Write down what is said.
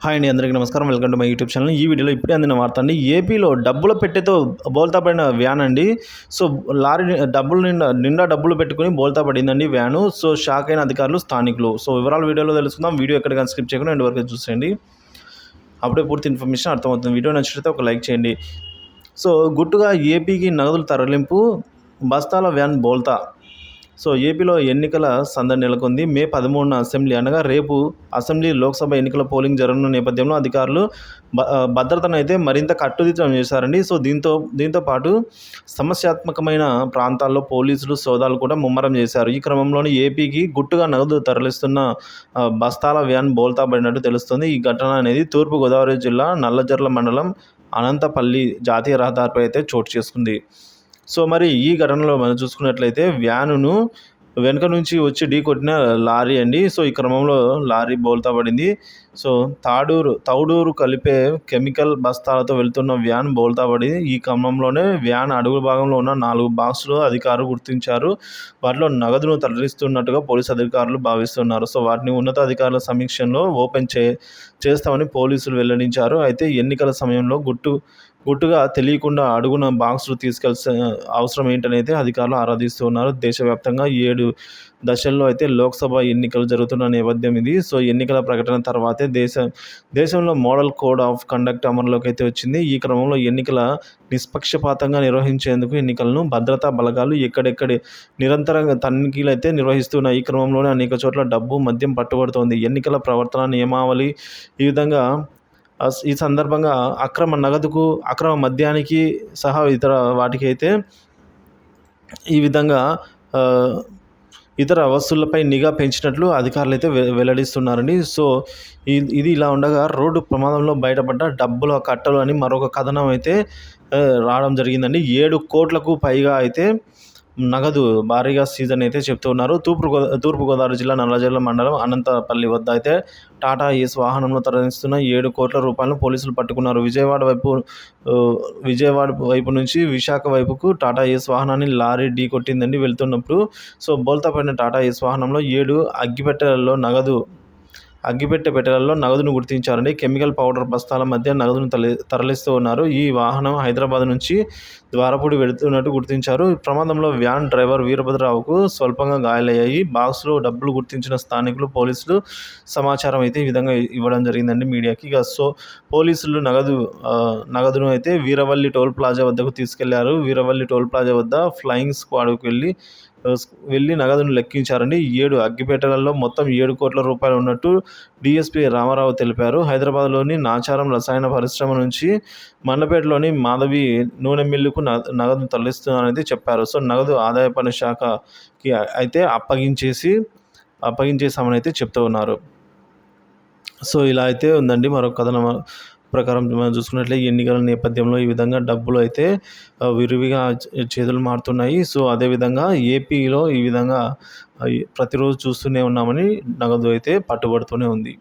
Hi అండి, అందరికీ నమస్కారం. Welcome to my YouTube channel. ఈ వీడియోలో ఇప్పుడే అందిన వార్త అండి. ఏపీలో డబ్బుల పెట్టెతో బోల్తా పడిన వ్యాన్ అండి. సో లారీ డబ్బులు నిండా డబ్బులు పెట్టుకుని బోల్తా పడిందండి వ్యాను. సో షాక్ అయిన అధికారులు, స్థానికులు. సో వివరాలు వీడియోలో తెలుసుకుందాం. వీడియో ఎక్కడికైనా స్కిప్ చేయకుండా ఎండ్ వరకు చూసేయండి. అప్పుడే పూర్తి ఇన్ఫర్మేషన్ అర్థమవుతుంది. వీడియో నచ్చితే ఒక లైక్ చేయండి. సో గుట్టుగా ఏపీకి నగదుల తరలింపు, బస్తాల వ్యాన్ బోల్తా. సో ఏపీలో ఎన్నికల సందడి నెలకొంది. మే 13న అసెంబ్లీ అనగా రేపు అసెంబ్లీ, లోక్సభ ఎన్నికల పోలింగ్ జరగనున్న నేపథ్యంలో అధికారులు భద్రతను అయితే మరింత కట్టుదిట్టం చేశారండి. సో దీంతో పాటు సమస్యాత్మకమైన ప్రాంతాల్లో పోలీసులు సోదాలు కూడా ముమ్మరం చేశారు. ఈ క్రమంలోనే ఏపీకి గుట్టుగా నగదు తరలిస్తున్న బస్తాల వ్యాన్ బోల్తా పడినట్టు తెలుస్తుంది. ఈ ఘటన అనేది తూర్పుగోదావరి జిల్లా నల్లజర్ల మండలం అనంతపల్లి జాతీయ రహదారిపై అయితే చోటు చేసుకుంది. సో మరి ఈ ఘటనలో మనం చూసుకున్నట్లయితే వ్యానును వెనక నుంచి వచ్చి ఢీకొట్టిన లారీ అండి. సో ఈ క్రమంలో లారీ బోల్తా పడింది. సో తౌడూరు కలిపే కెమికల్ బస్తాలతో వెళ్తున్న వ్యాన్ బోల్తా పడింది. ఈ క్రమంలోనే వ్యాన్ అడుగు భాగంలో ఉన్న 4 బాక్సులు అధికారులు గుర్తించారు. వాటిలో నగదును తరలిస్తున్నట్టుగా పోలీసు అధికారులు భావిస్తున్నారు. సో వాటిని ఉన్నతాధికారుల సమీక్షలో ఓపెన్ చేస్తామని పోలీసులు వెల్లడించారు. అయితే ఎన్నికల సమయంలో గుట్టుగా తెలియకుండా అడుగున బాక్సులు తీసుకెళ్లాల్సిన అవసరం ఏంటని అయితే అధికారులు ఆరాధిస్తున్నారు. దేశవ్యాప్తంగా 7 దశల్లో అయితే లోక్సభ ఎన్నికలు జరుగుతున్న నేపథ్యం ఇది. సో ఎన్నికల ప్రకటన తర్వాతే దేశంలో మోడల్ కోడ్ ఆఫ్ కండక్ట్ అమలులోకి అయితే వచ్చింది. ఈ క్రమంలో ఎన్నికల నిష్పక్షపాతంగా నిర్వహించేందుకు ఎన్నికలను భద్రతా బలగాలు ఎక్కడెక్కడి నిరంతరంగా తనిఖీలు అయితే నిర్వహిస్తున్నాయి. ఈ క్రమంలోనే అనేక చోట్ల డబ్బు, మద్యం పట్టుబడుతోంది. ఎన్నికల ప్రవర్తన నియమావళి ఈ విధంగా ఈ సందర్భంగా అక్రమ నగదుకు, అక్రమ మద్యానికి సహా ఇతర వాటికి అయితే ఈ విధంగా ఇతర వస్తువులపై నిఘా పెంచినట్లు అధికారులు అయితే వెల్లడిస్తున్నారండి. సో ఇది ఇలా ఉండగా రోడ్డు ప్రమాదంలో బయటపడ్డ డబ్బుల కట్టలు అని మరొక కథనం అయితే రావడం జరిగిందండి. 7 కోట్లకు పైగా అయితే నగదు భారీగా సీజన్ అయితే చెప్తూ ఉన్నారు. తూర్పుగోదావరి జిల్లా నల్లజర్ల మండలం అనంతపల్లి వద్ద అయితే టాటా ఏస్ వాహనంలో తరలిస్తున్న 7 కోట్ల రూపాయలను పోలీసులు పట్టుకున్నారు. విజయవాడ వైపు నుంచి విశాఖ వైపుకు టాటా ఏస్ వాహనాన్ని లారీ ఢీకొట్టిందండి వెళ్తున్నప్పుడు. సో బోల్తా పడిన టాటా ఏస్ వాహనంలో 7 అగ్గిపెట్టె పెట్టెలలో నగదును గుర్తించారండి. కెమికల్ పౌడర్ బస్తాల మధ్య నగదును తరలిస్తూ ఉన్నారు. ఈ వాహనం హైదరాబాద్ నుంచి ద్వారపూడి వెళుతున్నట్టు గుర్తించారు. ఈ ప్రమాదంలో వ్యాన్ డ్రైవర్ వీరభద్రరావుకు స్వల్పంగా గాయాలయ్యాయి. బాక్స్లో డబ్బులు గుర్తించిన స్థానికులు, పోలీసులు సమాచారం అయితే ఈ విధంగా ఇవ్వడం జరిగిందండి మీడియాకి. ఇక సో పోలీసులు నగదును అయితే వీరవల్లి టోల్ ప్లాజా వద్దకు తీసుకెళ్లారు. వీరవల్లి టోల్ ప్లాజా వద్ద ఫ్లయింగ్ స్క్వాడ్కు వెళ్ళి నగదును లెక్కించారండి. 7 అగ్గిపెట్టెలలో మొత్తం 7 కోట్ల రూపాయలు ఉన్నట్టు డీఎస్పీ రామారావు తెలిపారు. హైదరాబాద్లోని నాచారం రసాయన పరిశ్రమ నుంచి మండపేటలోని మాధవి నూనె మిల్లుకు నగదు తరలిస్తున్నారని చెప్పారు. సో నగదు ఆదాయ పన్ను శాఖకి అయితే అప్పగించేసామని అయితే చెప్తూ ఉన్నారు. సో ఇలా అయితే ఉందండి. మరొక కథనం ప్రకారం మనం చూసుకున్నట్లయితే ఎన్నికల నేపథ్యంలో ఈ విధంగా డబ్బులు అయితే విరివిగా చేతులు మారుతున్నాయి. సో అదేవిధంగా ఏపీలో ఈ విధంగా ప్రతిరోజు చూస్తూనే ఉన్నామని నగదు అయితే పట్టుబడుతూనే ఉంది.